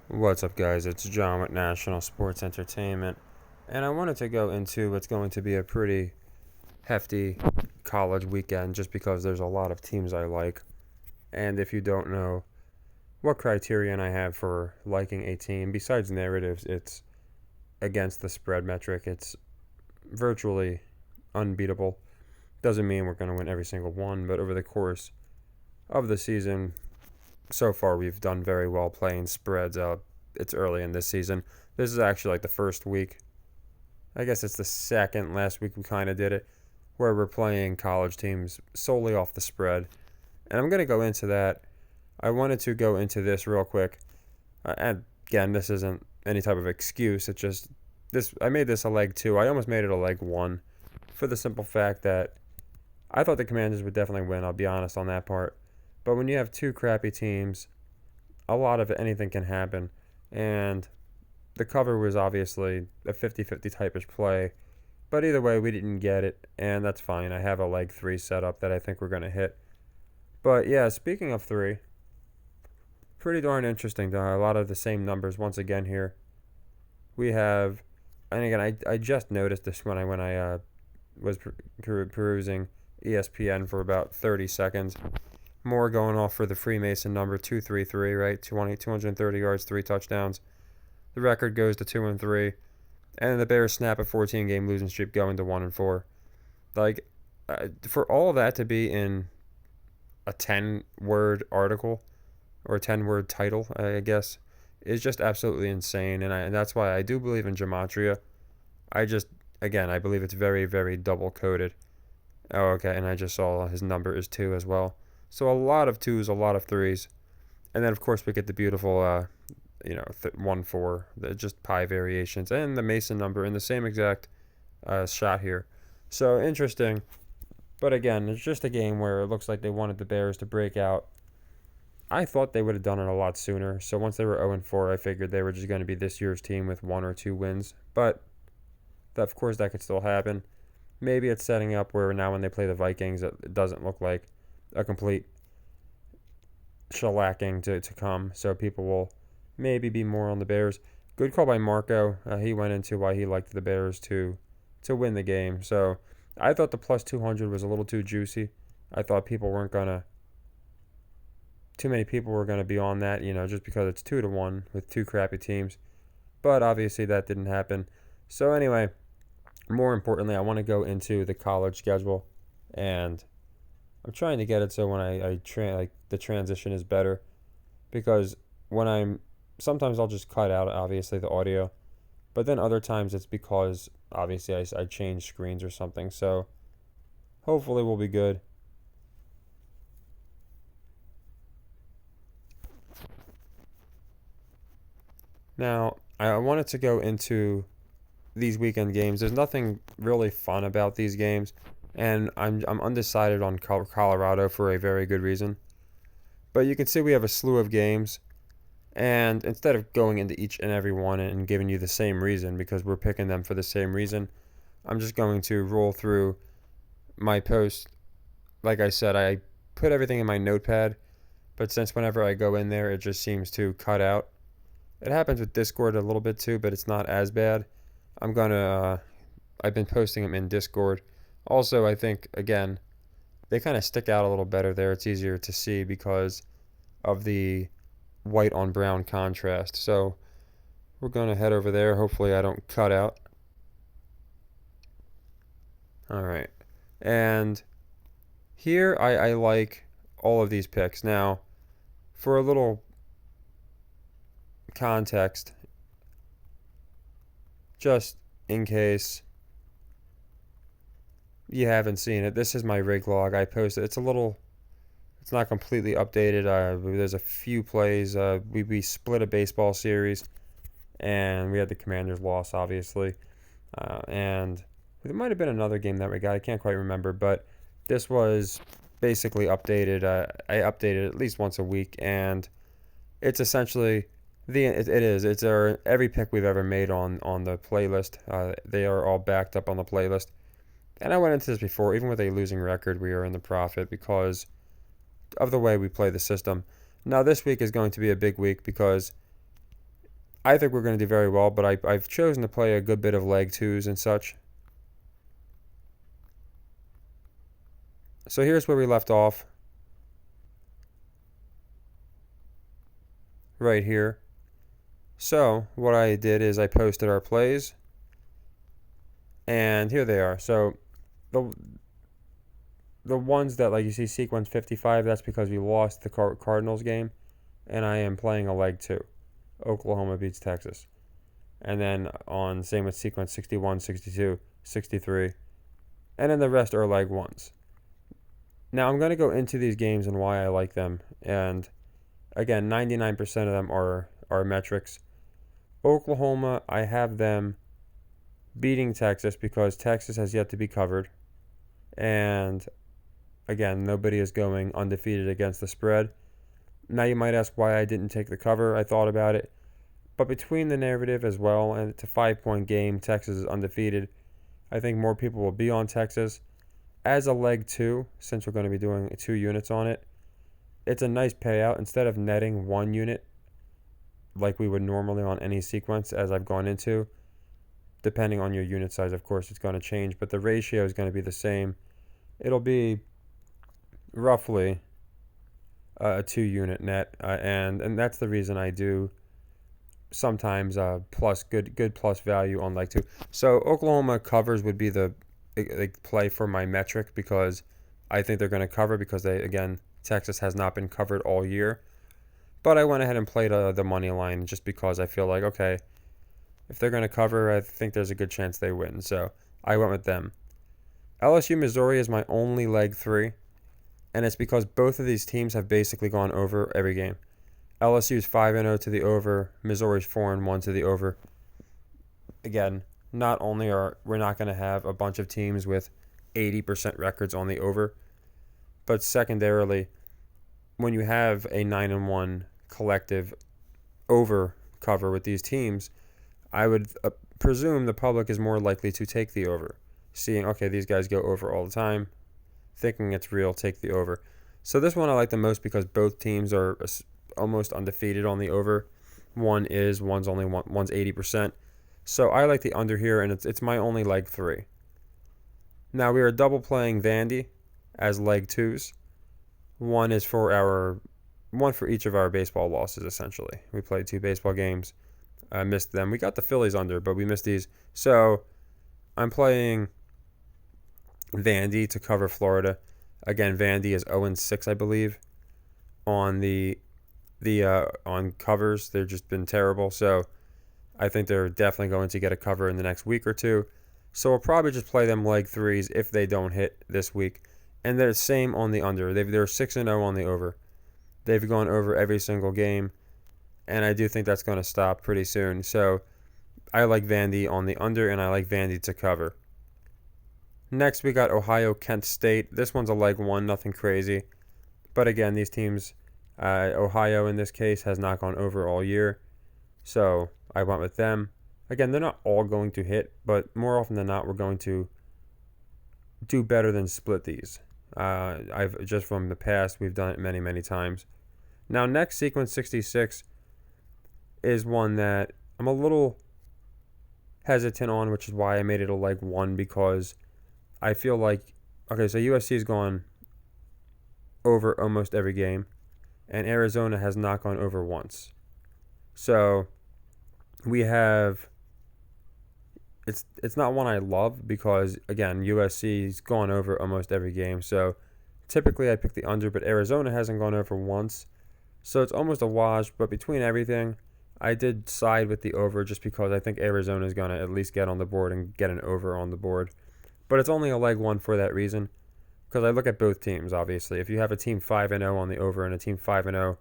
What's up, guys? It's John with National Sports Entertainment, and I wanted to go into what's going to be a pretty hefty college weekend just because there's a lot of teams I like. And if you don't know what criterion I have for liking a team, besides narratives, it's against the spread metric. It's virtually unbeatable. Doesn't mean we're going to win every single one, but over the course of the season, so far we've done very well playing spreads. It's early in this season. This is actually like the first week. I guess it's the second last week we kind of did it, where we're playing college teams solely off the spread. And I'm going to go into that. I wanted to go into this real quick. And again, this isn't any type of excuse. It's just this. I made this a leg 2. I almost made it a leg 1 for the simple fact that I thought the Commanders would definitely win. I'll be honest on that part. But when you have two crappy teams, a lot of anything can happen. And the cover was obviously a 50-50 type-ish play. But either way, we didn't get it, and that's fine. I have a leg 3 set up that I think we're going to hit. But yeah, speaking of 3, pretty darn interesting. A lot of the same numbers once again here. We have, and again, I just noticed this when I was perusing ESPN for about 30 seconds. More going off for the Freemason number 233, right? 230 yards, 3 touchdowns. The record goes to 2-3, and the Bears snap a 14-game losing streak going to 1-4. Like, for all of that to be in a 10-word article or a 10-word title, I guess, is just absolutely insane. And that's why I do believe in gematria. I believe it's very, very double coded. Oh, okay, and I just saw his number is 2 as well. So a lot of 2s, a lot of 3s. And then, of course, we get the beautiful 1-4, just pi variations, and the Mason number in the same exact shot here. So interesting. But again, it's just a game where it looks like they wanted the Bears to break out. I thought they would have done it a lot sooner. So once they were 0-4, I figured they were just going to be this year's team with 1 or 2 wins. But of course, that could still happen. Maybe it's setting up where now when they play the Vikings, it doesn't look like a complete shellacking to come. So people will maybe be more on the Bears. Good call by Marco. He went into why he liked the Bears to win the game. So I thought the plus 200 was a little too juicy. I thought too many people were gonna be on that, just because it's 2-1 with two crappy teams. But obviously that didn't happen. So anyway, more importantly, I want to go into the college schedule, and I'm trying to get it so when like the transition is better, because when sometimes I'll just cut out obviously the audio, but then other times it's because obviously I change screens or something. So hopefully we'll be good. Now I wanted to go into these weekend games. There's nothing really fun about these games, and I'm undecided on Colorado for a very good reason. But you can see we have a slew of games, and instead of going into each and every one and giving you the same reason, because we're picking them for the same reason, I'm just going to roll through my post. Like I said, I put everything in my notepad, but since whenever I go in there, it just seems to cut out. It happens with Discord a little bit too, but it's not as bad. I've been posting them in Discord. Also, I think, again, they kind of stick out a little better there. It's easier to see because of the white on brown contrast. So we're going to head over there. Hopefully I don't cut out. All right. And here I like all of these picks. Now, for a little context, just in case you haven't seen it, this is my rig log. I posted. It's not completely updated. There's a few plays. We split a baseball series, and we had the Commanders loss, obviously. And there might have been another game that we got. I can't quite remember, but this was basically updated. I update it at least once a week, and it's essentially it is. It's our every pick we've ever made on the playlist. They are all backed up on the playlist. And I went into this before. Even with a losing record, we are in the profit because of the way we play the system. Now this week is going to be a big week because I think we're going to do very well, but I've chosen to play a good bit of leg twos and such. So here's where we left off. Right here. So what I did is I posted our plays. And here they are. So the ones that, like you see, sequence 55, that's because we lost the Cardinals game. And I am playing a leg two. Oklahoma beats Texas. And then on same with sequence 61, 62, 63. And then the rest are leg ones. Now I'm going to go into these games and why I like them. And again, 99% of them are metrics. Oklahoma, I have them beating Texas because Texas has yet to be covered. And again, nobody is going undefeated against the spread. Now you might ask why I didn't take the cover. I thought about it. But between the narrative as well, and it's a 5-point game, Texas is undefeated, I think more people will be on Texas. As a leg two, since we're going to be doing 2 units on it, it's a nice payout. Instead of netting 1 unit like we would normally on any sequence, as I've gone into, depending on your unit size, of course, it's going to change, but the ratio is going to be the same. It'll be roughly a 2-unit net, and that's the reason I do sometimes plus good plus value on leg two. So Oklahoma covers would be the play for my metric because I think they're going to cover because Texas has not been covered all year. But I went ahead and played the money line just because I feel like, okay, if they're going to cover, I think there's a good chance they win. So I went with them. LSU Missouri is my only leg three, and it's because both of these teams have basically gone over every game. LSU's 5-0 to the over, Missouri's 4-1 to the over. Again, not only are we're not going to have a bunch of teams with 80% records on the over, but secondarily, when you have a 9-1 collective over cover with these teams, I would presume the public is more likely to take the over. Seeing, okay, these guys go over all the time, thinking it's real, take the over. So this one I like the most because both teams are almost undefeated on the over. One's 80%. So I like the under here, and it's my only leg three. Now we are double playing Vandy as leg twos. One for each of our baseball losses, essentially. We played 2 baseball games, missed them. We got the Phillies under, but we missed these. So I'm playing Vandy to cover Florida. Again, Vandy is 0-6, I believe, on on covers. They've just been terrible. So I think they're definitely going to get a cover in the next week or two. So we'll probably just play them leg threes if they don't hit this week. And they're the same on the under. They're 6-0 on the over. They've gone over every single game. And I do think that's going to stop pretty soon. So I like Vandy on the under, and I like Vandy to cover. Next, we got Ohio-Kent State. This one's a leg one, nothing crazy. But again, these teams, Ohio in this case, has not gone over all year. So I went with them. Again, they're not all going to hit, but more often than not, we're going to do better than split these. I've just from the past, we've done it many, many times. Now, next, sequence 66 is one that I'm a little hesitant on, which is why I made it a leg one, because I feel like, okay, so USC has gone over almost every game, and Arizona has not gone over once. So we have, it's not one I love because, again, USC's gone over almost every game. So typically I pick the under, but Arizona hasn't gone over once. So it's almost a wash, but between everything, I did side with the over just because I think Arizona is going to at least get on the board and get an over on the board. But it's only a leg one for that reason, because I look at both teams, obviously. If you have a team 5-0 on the over and a team 5-0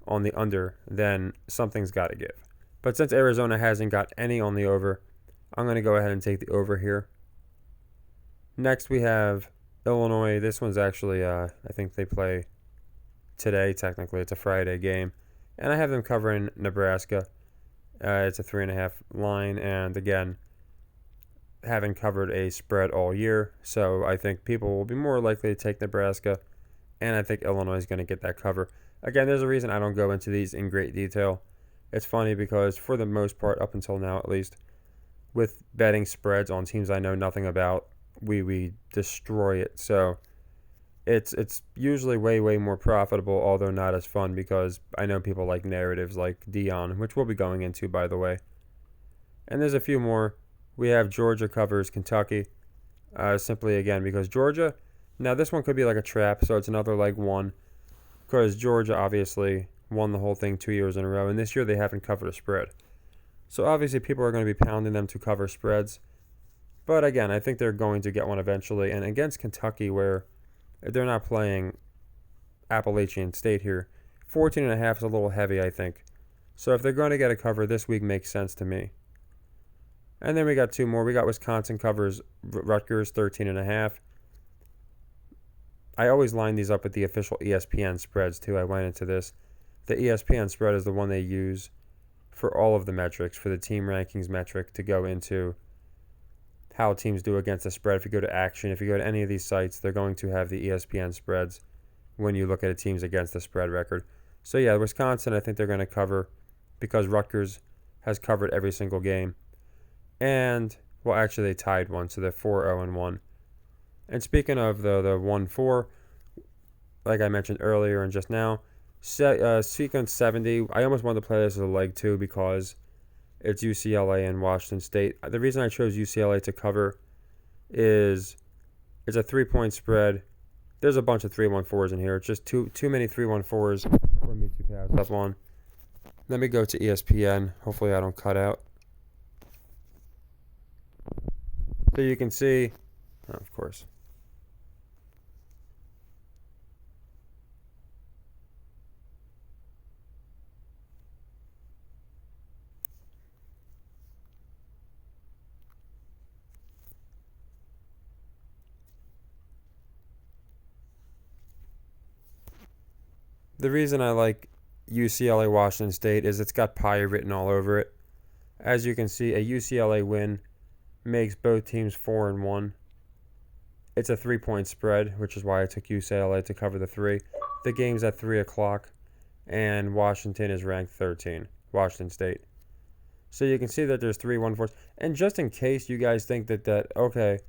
on the under, then something's got to give. But since Arizona hasn't got any on the over, I'm going to go ahead and take the over here. Next, we have Illinois. This one's actually, I think they play today, technically. It's a Friday game. And I have them covering Nebraska. It's a 3.5 line. And again, haven't covered a spread all year. So I think people will be more likely to take Nebraska. And I think Illinois is going to get that cover. Again, there's a reason I don't go into these in great detail. It's funny because for the most part, up until now at least, with betting spreads on teams I know nothing about, we destroy it. So it's usually way more profitable, although not as fun because I know people like narratives like Dion, which we'll be going into by the way. And there's a few more. We have Georgia covers Kentucky, simply again because Georgia. Now this one could be like a trap, so it's another leg one because Georgia obviously won the whole thing 2 years in a row, and this year they haven't covered a spread. So obviously people are going to be pounding them to cover spreads. But again, I think they're going to get one eventually. And against Kentucky, where they're not playing Appalachian State here, 14.5 is a little heavy, I think. So if they're going to get a cover, this week makes sense to me. And then we got two more. We got Wisconsin covers Rutgers 13.5. I always line these up with the official ESPN spreads too. I went into this. The ESPN spread is the one they use for all of the metrics, for the team rankings metric to go into how teams do against the spread. If you go to Action, if you go to any of these sites, they're going to have the ESPN spreads when you look at a team's against the spread record. So yeah, Wisconsin, I think they're going to cover because Rutgers has covered every single game. And, well, actually they tied one, so they're 4-0-1. And speaking of the 1-4, like I mentioned earlier and just now, sequence 70, I almost wanted to play this as a leg 2 because it's UCLA and Washington State. The reason I chose UCLA to cover is it's a 3-point spread. There's a bunch of 3-1-4s in here. It's just too many 3-1-4s for me to pass up on. Let me go to ESPN. Hopefully I don't cut out. So you can see, of course. The reason I like UCLA Washington State is it's got pie written all over it. As you can see, a UCLA win makes both teams 4-1. It's a 3-point spread, which is why I took UCLA to cover the 3. The game's at 3 o'clock, and Washington is ranked 13, Washington State. So you can see that there's 3-1-4s. And just in case you guys think that okay,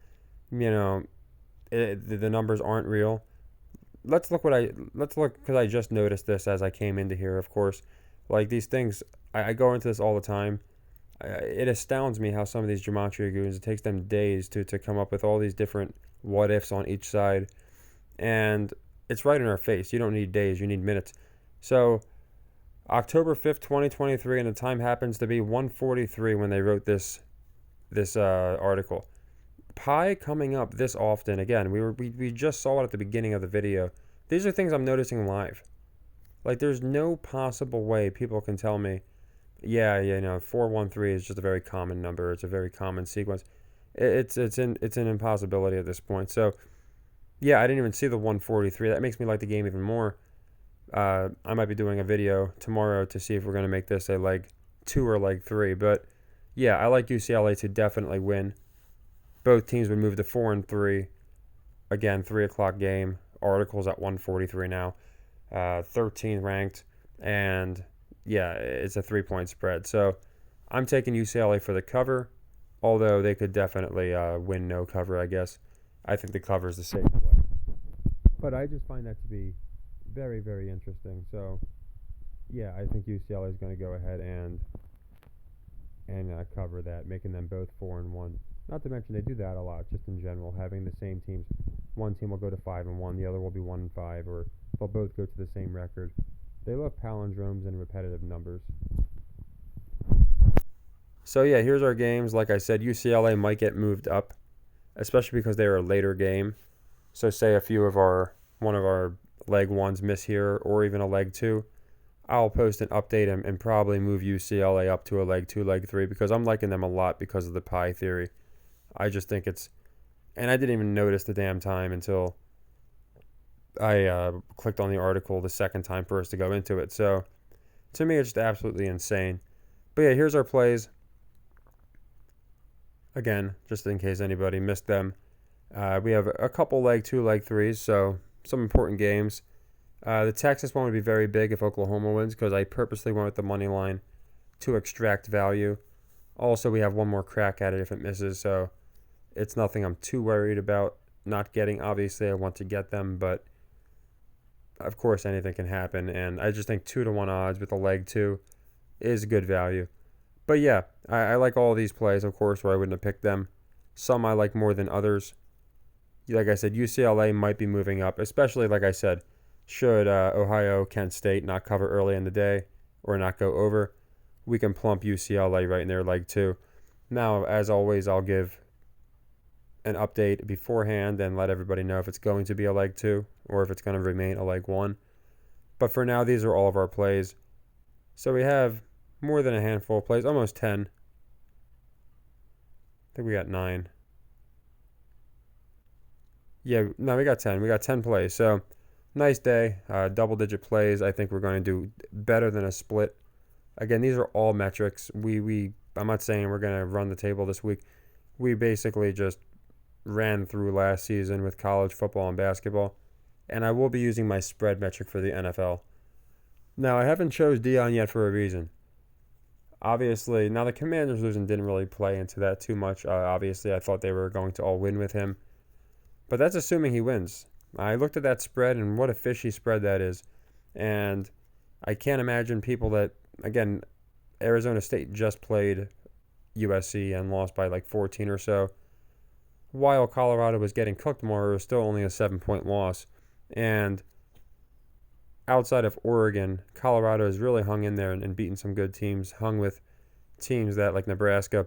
the numbers aren't real, let's look because I just noticed this as I came into here, of course. Like these things, I go into this all the time. It astounds me how some of these gematria goons, it takes them days to come up with all these different what ifs on each side. And it's right in our face. You don't need days, you need minutes. So October 5th, 2023, and the time happens to be 1:43 when they wrote this article. Pi coming up this often. Again, we just saw it at the beginning of the video. These are things I'm noticing live. Like there's no possible way people can tell me, 413 is just a very common number. It's a very common sequence. It's an impossibility at this point. So yeah, I didn't even see the 143. That makes me like the game even more. I might be doing a video tomorrow to see if we're going to make this a leg 2 or leg 3. But yeah, I like UCLA to definitely win. Both teams would move to 4-3. Again, 3 o'clock game. Articles at 143 now. 13 ranked. And yeah, it's a 3-point spread. So I'm taking UCLA for the cover. Although they could definitely win no cover, I guess. I think the cover is the safe play. But I just find that to be very, very interesting. So yeah, I think UCLA is going to go ahead and cover that, making them both 4-1. Not to mention they do that a lot, just in general, having the same teams. One team will go to 5-1, the other will be 1-5, or they'll both go to the same record. They love palindromes and repetitive numbers. So yeah, here's our games. Like I said, UCLA might get moved up, especially because they're a later game. So say one of our leg 1s miss here, or even a leg 2. I'll post an update and probably move UCLA up to a leg 2, leg 3, because I'm liking them a lot because of the pie theory. I just think and I didn't even notice the damn time until I clicked on the article the second time for us to go into it. So to me, it's just absolutely insane. But yeah, here's our plays. Again, just in case anybody missed them, we have a couple leg 2, leg 3s, so some important games. The Texas one would be very big if Oklahoma wins because I purposely went with the money line to extract value. Also, we have one more crack at it if it misses, so it's nothing I'm too worried about not getting. Obviously, I want to get them, but of course, anything can happen. And I just think 2-1 odds with a leg two is good value. But yeah, I like all these plays, of course, or I wouldn't have picked them. Some I like more than others. Like I said, UCLA might be moving up, especially, like I said, should Ohio, Kent State not cover early in the day or not go over, we can plump UCLA right in their leg two. Now, as always, I'll give an update beforehand and let everybody know if it's going to be a leg two or if it's going to remain a leg one. But for now, these are all of our plays. So we have more than a handful of plays, almost 10. I think we got 9. Yeah, no, we got 10. We got 10 plays. So nice day, double-digit plays. I think we're going to do better than a split. Again, these are all metrics. I'm not saying we're going to run the table this week. We basically just ran through last season with college football and basketball, and I will be using my spread metric for the NFL. Now, I haven't chose Dion yet for a reason. Obviously, now the Commanders losing didn't really play into that too much. Obviously, I thought they were going to all win with him, but that's assuming he wins. I looked at that spread, and what a fishy spread that is, and I can't imagine people that, again, Arizona State just played USC and lost by like 14 or so, while Colorado was getting cooked more. It was still only a 7-point loss, and outside of Oregon, Colorado has really hung in there and beaten some good teams, hung with teams that, like Nebraska,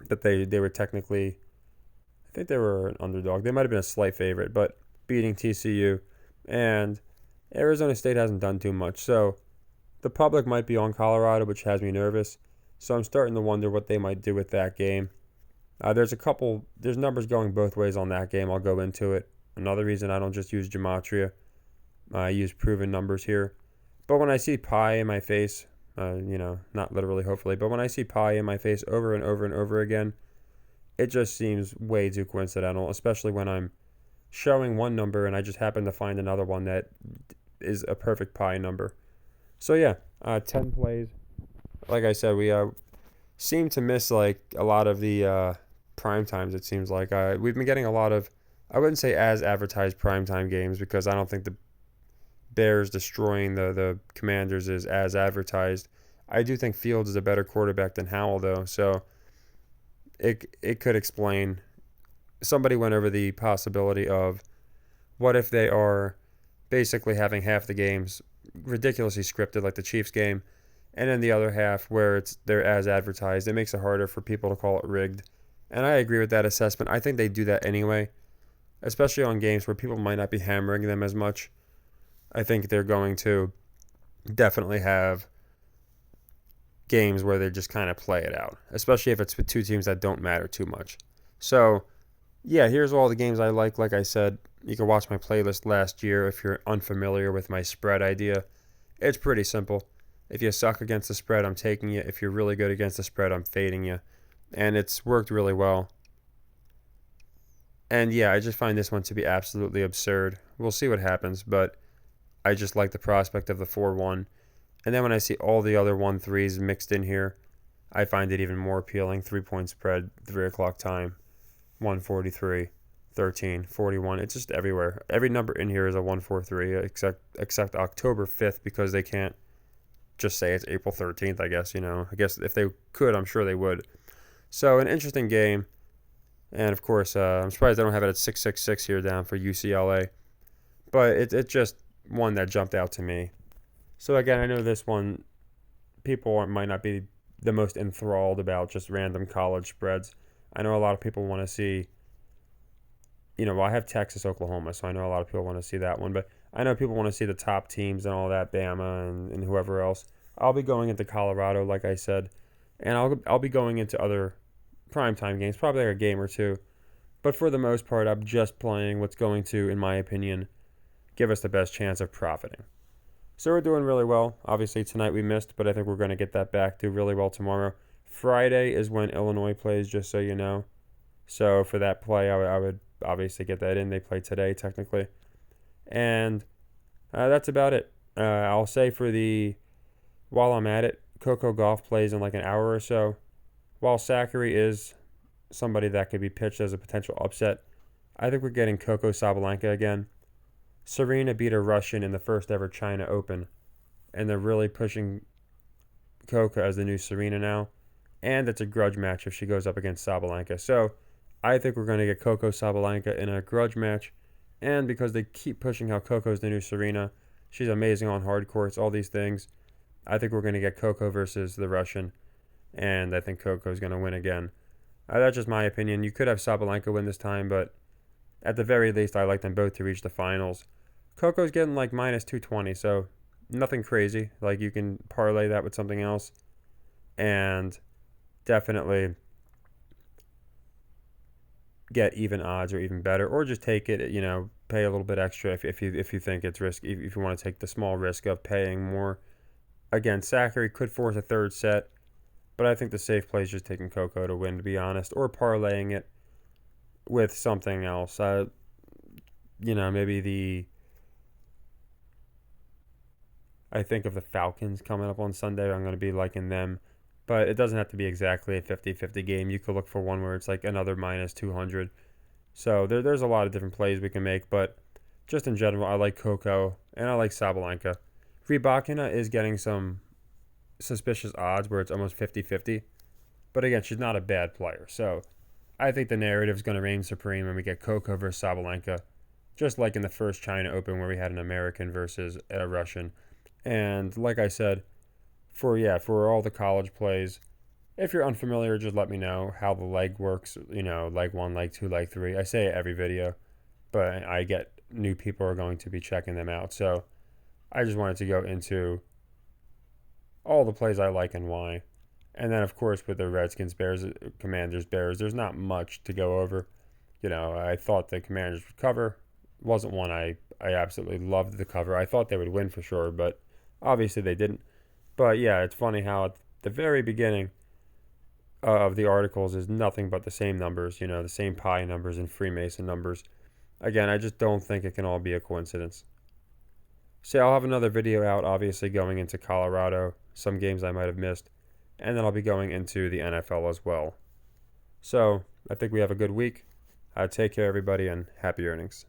that they were technically, I think they were an underdog. They might have been a slight favorite, but beating TCU. And Arizona State hasn't done too much. So the public might be on Colorado, which has me nervous. So I'm starting to wonder what they might do with that game. There's numbers going both ways on that game. I'll go into it. Another reason I don't just use gematria. I use proven numbers here. But when I see pie in my face, not literally, hopefully, but when I see pie in my face over and over and over again, it just seems way too coincidental, especially when I'm showing one number and I just happen to find another one that is a perfect pie number. So yeah, 10 plays. Like I said, we seem to miss like a lot of the prime times, it seems like. We've been getting a lot of, I wouldn't say as advertised primetime games, because I don't think the Bears destroying the Commanders is as advertised. I do think Fields is a better quarterback than Howell, though, so it could explain. Somebody went over the possibility of what if they are basically having half the games ridiculously scripted, like the Chiefs game, and then the other half where they're as advertised. It makes it harder for people to call it rigged, and I agree with that assessment. I think they do that anyway, especially on games where people might not be hammering them as much. I think they're going to definitely have games where they just kind of play it out, especially if it's with two teams that don't matter too much. So, yeah, here's all the games I like. Like I said, you can watch my playlist last year if you're unfamiliar with my spread idea. It's pretty simple. If you suck against the spread, I'm taking you. If you're really good against the spread, I'm fading you. And it's worked really well. And yeah, I just find this one to be absolutely absurd. We'll see what happens, but I just like the prospect of the 4-1. And then when I see all the other 1-3s mixed in here, I find it even more appealing. 3-point spread, 3 o'clock time, 143, 13, 41. It's just everywhere. Every number in here is a 143, except October 5th, because they can't just say it's April 13th, I guess. I guess if they could, I'm sure they would. So an interesting game. And, of course, I'm surprised they don't have it at 666 here down for UCLA. But it's just one that jumped out to me. So, again, I know this one, people might not be the most enthralled about just random college spreads. I know a lot of people want to see, I have Texas, Oklahoma, so I know a lot of people want to see that one. But I know people want to see the top teams and all that, Bama and whoever else. I'll be going into Colorado, like I said, and I'll be going into other primetime games, probably like a game or two. But for the most part, I'm just playing what's going to, in my opinion, give us the best chance of profiting. So we're doing really well. Obviously, tonight we missed, but I think we're going to get that back to really well tomorrow. Friday is when Illinois plays, just so you know. So for that play, I would obviously get that in. They play today, technically. And that's about it. I'll say while I'm at it, Coco Gauff plays in like an hour or so. While Zachary is somebody that could be pitched as a potential upset, I think we're getting Coco Sabalenka again. Serena beat a Russian in the first ever China Open, and they're really pushing Coco as the new Serena now. And it's a grudge match if she goes up against Sabalenka. So I think we're going to get Coco Sabalenka in a grudge match. And because they keep pushing how Coco's the new Serena, she's amazing on hard courts, all these things. I think we're going to get Coco versus the Russian. And I think Coco's going to win again. That's just my opinion. You could have Sabalenka win this time, but at the very least, I like them both to reach the finals. Coco's getting like minus 220, so nothing crazy. Like you can parlay that with something else. And definitely get even odds or even better, or just take it. Pay a little bit extra if you think it's risky. If you want to take the small risk of paying more. Again, Zachary could force a third set, but I think the safe play is just taking Coco to win, to be honest, or parlaying it with something else. Maybe I think of the Falcons coming up on Sunday. I'm going to be liking them. But it doesn't have to be exactly a 50-50 game. You could look for one where it's like another minus 200. So there's a lot of different plays we can make. But just in general, I like Coco and I like Sabalenka. Rybakina is getting some suspicious odds where it's almost 50-50. But again, she's not a bad player. So I think the narrative is going to reign supreme when we get Coco versus Sabalenka. Just like in the first China Open where we had an American versus a Russian. And like I said, for all the college plays, if you're unfamiliar, just let me know how the leg works, leg 1, leg 2, leg 3. I say it every video, but I get new people are going to be checking them out. So I just wanted to go into all the plays I like and why. And then, of course, with the Redskins, Bears, Commanders, Bears, there's not much to go over. I thought the Commanders would cover. Wasn't one I absolutely loved the cover. I thought they would win for sure, but obviously they didn't. But yeah, it's funny how at the very beginning of the articles is nothing but the same numbers, the same pi numbers and Freemason numbers. Again, I just don't think it can all be a coincidence. So I'll have another video out, obviously, going into Colorado, some games I might have missed, and then I'll be going into the NFL as well. So I think we have a good week. Take care, everybody, and happy earnings.